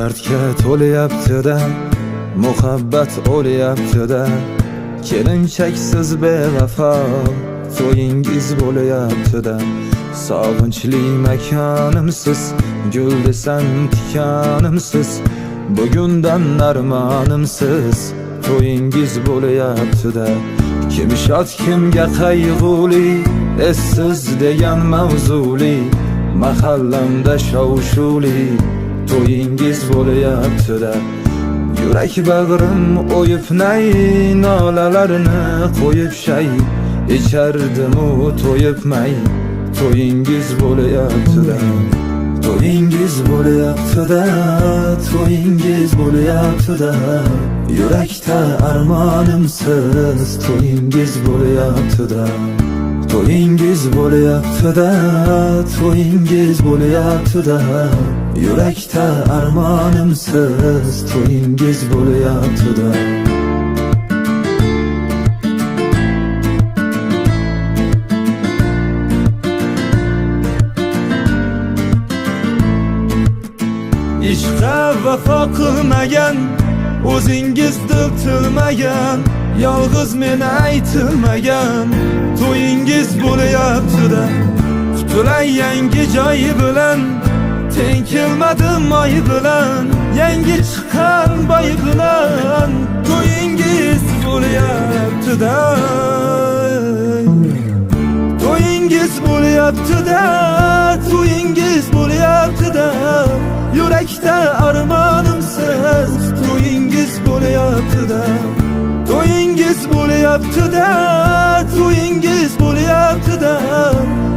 dardga to'layapti-da, muhabbat o'layapti-da. Kelinchaksiz bevafo to'yingiz bo'layapti-da. Sog'inchli makonimsiz, gul desam tikanimsiz, bugundan armonimsiz to'yingiz bo'layapti-da. Kim shod kimga qayg'uli, essiz degan mavzuli, mahallamda shov-shuvli to'yingiz bo'layapti-da. Yurak bag'rim o'yib nay, nolalarni qo'yib shay, ichardim-u to'yib may, to'yingiz bo'layapti-da. To'yingiz bo'layapti-da, to'yingiz bo'layapti-da. Yurakda armonimsiz to'yingiz bo'layapti-da. To'yingiz bo'layapti-da, to'yingiz bo'layapti-da. Yurakda armonimsiz to'yingiz bo'layapti-da. Ishqa vafo qilmagan, o'zingiz dil tilmagan, yolg'iz meni aytilmagan to'yingiz bo'layapti-da. Qutulay yangi joyi bilan, teng kelmadim oy bilan, yangi chiqqan boy bilan to'yingiz bo'layapti-da. To'yingiz bo'layapti-da, to'yingiz bo'layapti-da. Yurakda armonimsiz to'yingiz bo'layapti-da. To'yingiz bo'layapti-da, to'yingiz bo'layapti-da.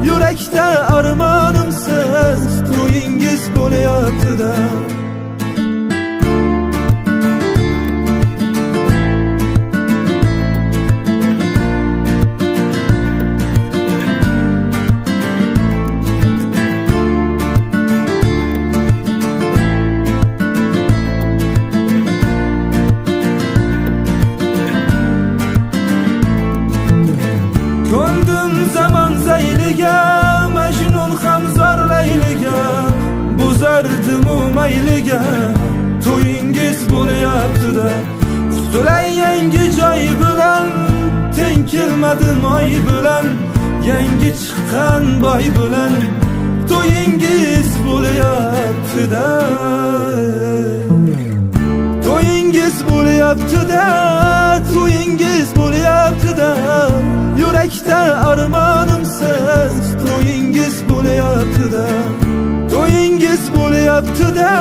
Yurakda armonimsiz to'yingiz bo'layapti-da. Ko'ndim zamon zayliga, Majnun ham zor layliga, buzardim-u mayliga to'yingiz bo'layapti-da. Qutulay yangi joy bilan, teng kelmadim oy bilan, yangi chiqqan boy bilan to'yingiz bo'layapti-da. To'yingiz bo'layapti-da, to'yingiz bo'layapti-da. Yurakda armonimsiz to'yingiz bo'layapti-da. To'yingiz bo'layapti-da,